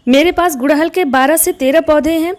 मेरे पास गुड़हल के 12 से 13 पौधे हैं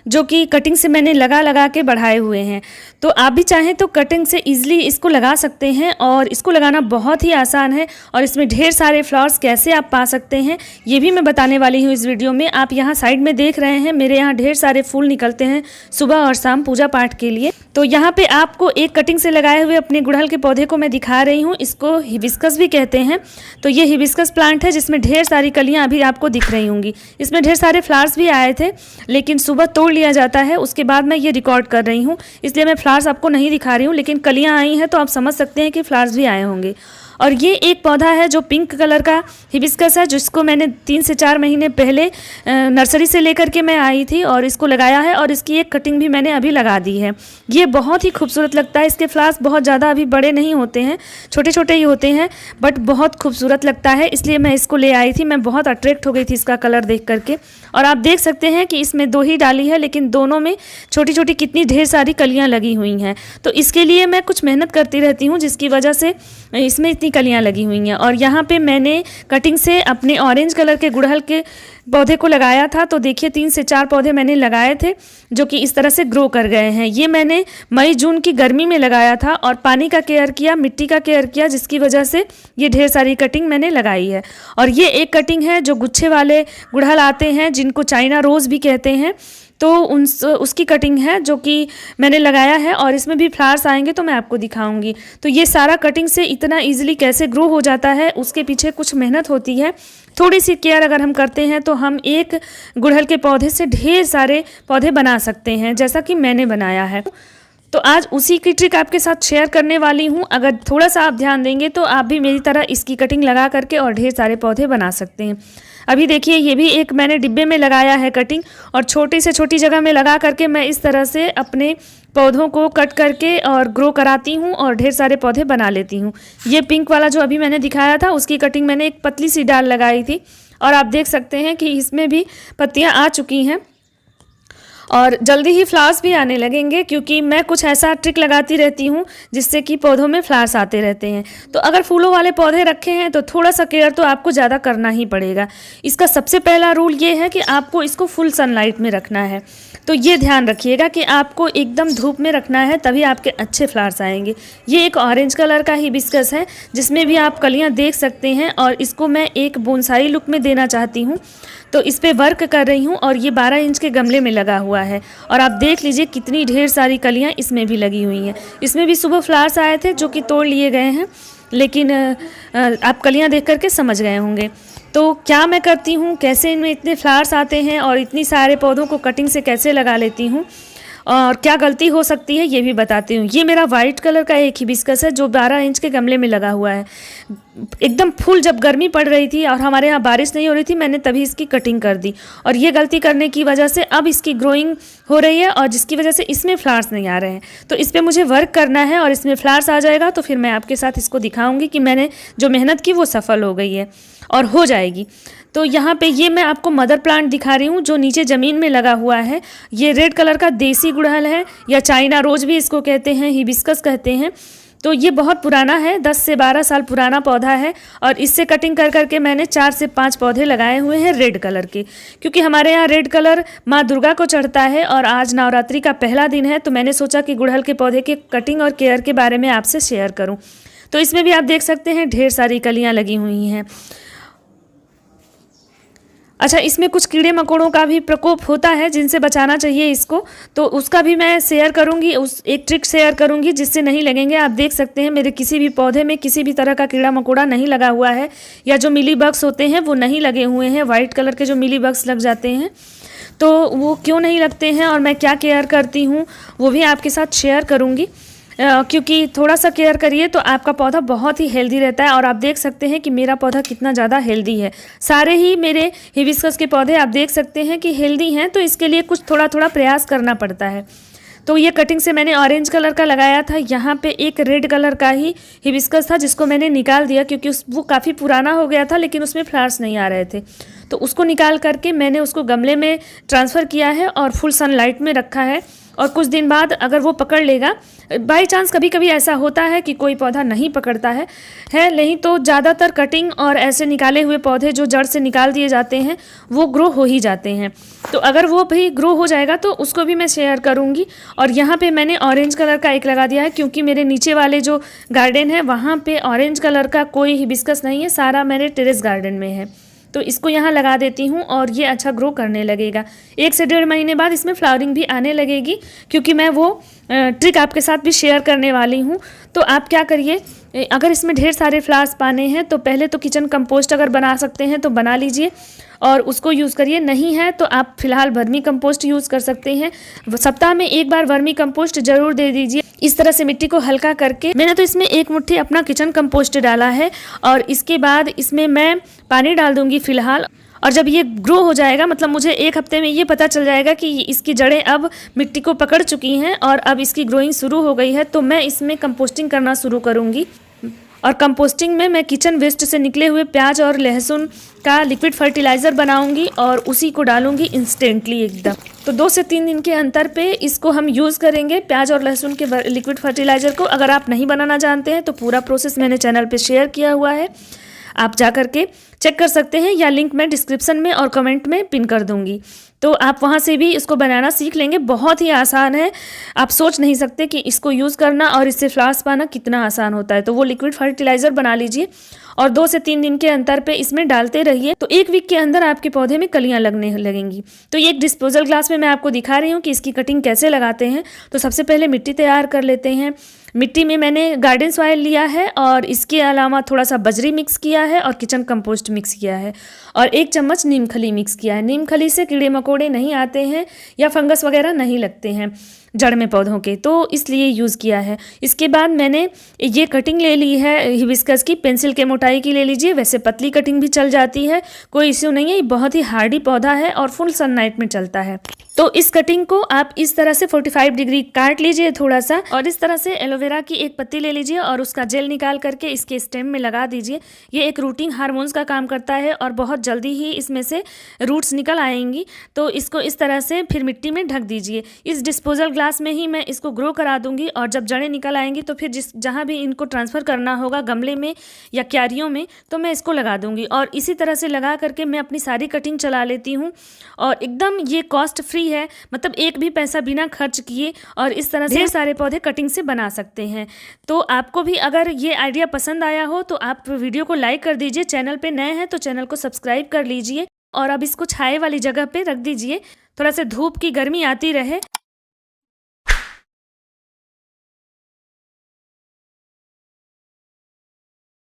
जो कि कटिंग से मैंने लगा के बढ़ाए हुए हैं। तो आप भी चाहें तो कटिंग से ईज़िली इसको लगा सकते हैं और इसको लगाना बहुत ही आसान है। और इसमें ढेर सारे फ्लावर्स कैसे आप पा सकते हैं ये भी मैं बताने वाली हूँ इस वीडियो में। आप यहाँ साइड में देख रहे हैं मेरे यहाँ ढेर सारे फूल निकलते हैं सुबह और शाम पूजा पाठ के लिए। तो यहाँ पे आपको एक कटिंग से लगाए हुए अपने गुड़हल के पौधे को मैं दिखा रही हूँ। इसको हिबिस्कस भी कहते हैं। तो ये हिबिस्कस प्लांट है जिसमें ढेर सारी कलियाँ अभी आपको दिख रही होंगी। इसमें ढेर सारे फ्लावर्स भी आए थे लेकिन सुबह तोड़ लिया जाता है, उसके बाद मैं ये रिकॉर्ड कर रही हूँ, इसलिए मैं फ्लावर्स आपको नहीं दिखा रही हूँ। लेकिन कलियाँ आई हैं तो आप समझ सकते हैं कि फ्लावर्स भी आए होंगे। और ये एक पौधा है जो पिंक कलर का हिबिस्कस है, जिसको मैंने 3 से 4 महीने पहले नर्सरी से लेकर के मैं आई थी और इसको लगाया है। और इसकी एक कटिंग भी मैंने अभी लगा दी है। ये बहुत ही खूबसूरत लगता है। इसके फ्लावर्स बहुत ज़्यादा अभी बड़े नहीं होते हैं, छोटे छोटे ही होते हैं, बट बहुत खूबसूरत लगता है, इसलिए मैं इसको ले आई थी। मैं बहुत अट्रैक्ट हो गई थी इसका कलर देख करके। और आप देख सकते हैं कि इसमें 2 ही डाली है लेकिन दोनों में छोटी छोटी कितनी ढेर सारी कलियाँ लगी हुई हैं। तो इसके लिए मैं कुछ मेहनत करती रहती हूँ जिसकी वजह से इसमें इतनी कलियाँ लगी हुई हैं। और यहाँ पे मैंने कटिंग से अपने ऑरेंज कलर के गुड़हल के पौधे को लगाया था। तो देखिए 3 से 4 पौधे मैंने लगाए थे जो कि इस तरह से ग्रो कर गए हैं। ये मैंने मई जून की गर्मी में लगाया था और पानी का केयर किया, मिट्टी का केयर किया, जिसकी वजह से ये ढेर सारी कटिंग मैंने लगाई है। और ये एक कटिंग है जो गुच्छे वाले गुड़हल आते हैं जिनको चाइना रोज़ भी कहते हैं, तो उसकी कटिंग है जो कि मैंने लगाया है। और इसमें भी फ्लावर्स आएंगे तो मैं आपको दिखाऊंगी। तो ये सारा कटिंग से इतना इजीली कैसे ग्रो हो जाता है उसके पीछे कुछ मेहनत होती है। थोड़ी सी केयर अगर हम करते हैं तो हम एक गुड़हल के पौधे से ढेर सारे पौधे बना सकते हैं, जैसा कि मैंने बनाया है। तो आज उसी की ट्रिक आपके साथ शेयर करने वाली हूँ। अगर थोड़ा सा आप ध्यान देंगे तो आप भी मेरी तरह इसकी कटिंग लगा करके और ढेर सारे पौधे बना सकते हैं। अभी देखिए ये भी एक मैंने डिब्बे में लगाया है कटिंग, और छोटी से छोटी जगह में लगा करके मैं इस तरह से अपने पौधों को कट करके और ग्रो कराती हूँ और ढेर सारे पौधे बना लेती हूँ। ये पिंक वाला जो अभी मैंने दिखाया था उसकी कटिंग मैंने एक पतली सी डाल लगाई थी और आप देख सकते हैं कि इसमें भी पत्तियाँ आ चुकी हैं और जल्दी ही फ्लावर्स भी आने लगेंगे, क्योंकि मैं कुछ ऐसा ट्रिक लगाती रहती हूँ जिससे कि पौधों में फ्लावर्स आते रहते हैं। तो अगर फूलों वाले पौधे रखे हैं तो थोड़ा सा केयर तो आपको ज़्यादा करना ही पड़ेगा। इसका सबसे पहला रूल ये है कि आपको इसको फुल सनलाइट में रखना है। तो ये ध्यान रखिएगा कि आपको एकदम धूप में रखना है, तभी आपके अच्छे फ्लावर्स आएंगे। ये एक ऑरेंज कलर का हिबिस्कस है जिसमें भी आप कलियाँ देख सकते हैं और इसको मैं एक बोनसाई लुक में देना चाहती हूँ, तो इस पे वर्क कर रही हूँ। और ये 12 इंच के गमले में लगा हुआ है और आप देख लीजिए कितनी ढेर सारी कलियाँ इसमें भी लगी हुई हैं। इसमें भी सुबह फ्लावर्स आए थे जो कि तोड़ लिए गए हैं, लेकिन आप कलियाँ देख करके समझ गए होंगे। तो क्या मैं करती हूँ, कैसे इनमें इतने फ्लावर्स आते हैं और इतनी सारे पौधों को कटिंग से कैसे लगा लेती हूँ और क्या गलती हो सकती है ये भी बताती हूँ। ये मेरा वाइट कलर का एक हिबिस्कस है जो 12 इंच के गमले में लगा हुआ है। एकदम फुल जब गर्मी पड़ रही थी और हमारे यहाँ बारिश नहीं हो रही थी, मैंने तभी इसकी कटिंग कर दी और ये गलती करने की वजह से अब इसकी ग्रोइंग हो रही है और जिसकी वजह से इसमें फ्लावर्स नहीं आ रहे हैं। तो इस पर मुझे वर्क करना है और इसमें फ्लावर्स आ जाएगा तो फिर मैं आपके साथ इसको दिखाऊंगी कि मैंने जो मेहनत की वो सफल हो गई है और हो जाएगी। तो यहाँ पे ये मैं आपको मदर प्लांट दिखा रही हूँ जो नीचे ज़मीन में लगा हुआ है। ये रेड कलर का देसी गुड़हल है या चाइना रोज भी इसको कहते हैं, हिबिस्कस कहते हैं। तो ये बहुत पुराना है, 10 से 12 साल पुराना पौधा है और इससे कटिंग कर करके मैंने 4 से 5 पौधे लगाए हुए हैं रेड कलर के, क्योंकि हमारे यहाँ रेड कलर माँ दुर्गा को चढ़ता है और आज नवरात्रि का पहला दिन है। तो मैंने सोचा कि गुड़हल के पौधे के कटिंग और केयर के बारे में आपसे शेयर करूँ। तो इसमें भी आप देख सकते हैं ढेर सारी कलियाँ लगी हुई हैं। अच्छा, इसमें कुछ कीड़े मकोड़ों का भी प्रकोप होता है जिनसे बचाना चाहिए इसको, तो उसका भी मैं शेयर करूंगी, उस एक ट्रिक शेयर करूंगी जिससे नहीं लगेंगे। आप देख सकते हैं मेरे किसी भी पौधे में किसी भी तरह का कीड़ा मकोड़ा नहीं लगा हुआ है, या जो मिली बग्स होते हैं वो नहीं लगे हुए हैं। वाइट कलर के जो मिली बग्स लग जाते हैं तो वो क्यों नहीं लगते हैं और मैं क्या केयर करती हूँ वो भी आपके साथ शेयर करूँगी, क्योंकि थोड़ा सा केयर करिए तो आपका पौधा बहुत ही हेल्दी रहता है। और आप देख सकते हैं कि मेरा पौधा कितना ज़्यादा हेल्दी है। सारे ही मेरे हिबिस्कस के पौधे आप देख सकते हैं कि हेल्दी हैं, तो इसके लिए कुछ थोड़ा थोड़ा प्रयास करना पड़ता है। तो ये कटिंग से मैंने ऑरेंज कलर का लगाया था। यहाँ पे एक रेड कलर का ही हिबिस्कस था जिसको मैंने निकाल दिया क्योंकि वो काफ़ी पुराना हो गया था लेकिन उसमें फ्लावर्स नहीं आ रहे थे। तो उसको निकाल करके मैंने उसको गमले में ट्रांसफ़र किया है और फुल सनलाइट में रखा है और कुछ दिन बाद अगर वो पकड़ लेगा, बाई चांस कभी कभी ऐसा होता है कि कोई पौधा नहीं पकड़ता है नहीं तो ज़्यादातर कटिंग और ऐसे निकाले हुए पौधे जो जड़ से निकाल दिए जाते हैं वो ग्रो हो ही जाते हैं। तो अगर वो भी ग्रो हो जाएगा तो उसको भी मैं शेयर करूँगी। और यहाँ पे मैंने ऑरेंज कलर का एक लगा दिया है, क्योंकि मेरे नीचे वाले जो गार्डन है वहाँ पे ऑरेंज कलर का कोई हिबिस्कस नहीं है, सारा मेरे टेरेस गार्डन में है। तो इसको यहाँ लगा देती हूँ और ये अच्छा ग्रो करने लगेगा। 1 से 1.5 महीने बाद इसमें फ्लावरिंग भी आने लगेगी, क्योंकि मैं वो ट्रिक आपके साथ भी शेयर करने वाली हूँ। तो आप क्या करिए, अगर इसमें ढेर सारे फ्लावर्स पाने हैं तो पहले तो किचन कंपोस्ट अगर बना सकते हैं तो बना लीजिए और उसको यूज़ करिए। नहीं है तो आप फिलहाल वर्मी कंपोस्ट यूज़ कर सकते हैं। सप्ताह में 1 बार वर्मी कंपोस्ट जरूर दे दीजिए। इस तरह से मिट्टी को हल्का करके मैंने तो इसमें 1 मुट्ठी अपना किचन कंपोस्ट डाला है और इसके बाद इसमें मैं पानी डाल दूंगी फिलहाल। और जब ये ग्रो हो जाएगा, मतलब मुझे 1 हफ्ते में ये पता चल जाएगा कि इसकी जड़ें अब मिट्टी को पकड़ चुकी हैं और अब इसकी ग्रोइंग शुरू हो गई है, तो मैं इसमें कंपोस्टिंग करना शुरू करूँगी। और कंपोस्टिंग में मैं किचन वेस्ट से निकले हुए प्याज और लहसुन का लिक्विड फर्टिलाइज़र बनाऊंगी और उसी को डालूंगी इंस्टेंटली एकदम। तो 2 से 3 दिन के अंतर पे इसको हम यूज़ करेंगे, प्याज और लहसुन के लिक्विड फर्टिलाइज़र को। अगर आप नहीं बनाना जानते हैं तो पूरा प्रोसेस मैंने चैनल पे शेयर किया हुआ है, आप जा करके चेक कर सकते हैं, या लिंक मैं डिस्क्रिप्शन में और कमेंट में पिन कर दूंगी, तो आप वहाँ से भी इसको बनाना सीख लेंगे। बहुत ही आसान है, आप सोच नहीं सकते कि इसको यूज़ करना और इससे फ्लावर्स पाना कितना आसान होता है। तो वो लिक्विड फर्टिलाइज़र बना लीजिए और 2 से 3 दिन के अंतर पे इसमें डालते रहिए, तो 1 वीक के अंदर आपके पौधे में कलियां लगने लगेंगी। तो ये एक डिस्पोजल ग्लास में मैं आपको दिखा रही हूँ कि इसकी कटिंग कैसे लगाते हैं। तो सबसे पहले मिट्टी तैयार कर लेते हैं। मिट्टी में मैंने गार्डन सॉइल लिया है और इसके अलावा थोड़ा सा बजरी मिक्स किया है और किचन कंपोस्ट मिक्स किया है और 1 चम्मच नीम खली मिक्स किया है। नीम खली से कीड़े मकोड़े नहीं आते हैं या फंगस वगैरह नहीं लगते हैं जड़ में पौधों के, तो इसलिए यूज़ किया है। इसके बाद मैंने ये कटिंग ले ली है हिबिस्कस की, पेंसिल के मोटाई की ले लीजिए, वैसे पतली कटिंग भी चल जाती है, कोई इश्यू नहीं है। ये बहुत ही हार्डी पौधा है और फुल सनलाइट में चलता है। तो इस कटिंग को आप इस तरह से 45 डिग्री काट लीजिए थोड़ा सा, और इस तरह से एलोवेरा की 1 पत्ती ले लीजिए और उसका जेल निकाल करके इसके स्टेम में लगा दीजिए। ये एक रूटिंग हार्मोन्स का काम करता है और बहुत जल्दी ही इसमें से रूट्स निकल आएंगी। तो इसको इस तरह से फिर मिट्टी में ढक दीजिए। इस डिस्पोजल ग्लास में ही मैं इसको ग्रो करा दूंगी और जब जड़ें निकल आएंगी तो फिर जहाँ भी इनको ट्रांसफ़र करना होगा, गमले में या क्यारियों में, तो मैं इसको लगा दूंगी। और इसी तरह से लगा करके मैं अपनी सारी कटिंग चला लेती हूँ और एकदम ये कॉस्ट फ्री है, मतलब 1 भी पैसा बिना खर्च किए, और इस तरह से ढेर सारे पौधे कटिंग से बना सकते हैं। तो आपको भी अगर ये आइडिया पसंद आया हो तो आप वीडियो को लाइक कर दीजिए, चैनल पे नए हैं तो चैनल को सब्सक्राइब कर लीजिए और अब इसको छाए वाली जगह पे रख दीजिए, थोड़ा सा धूप की गर्मी आती रहे।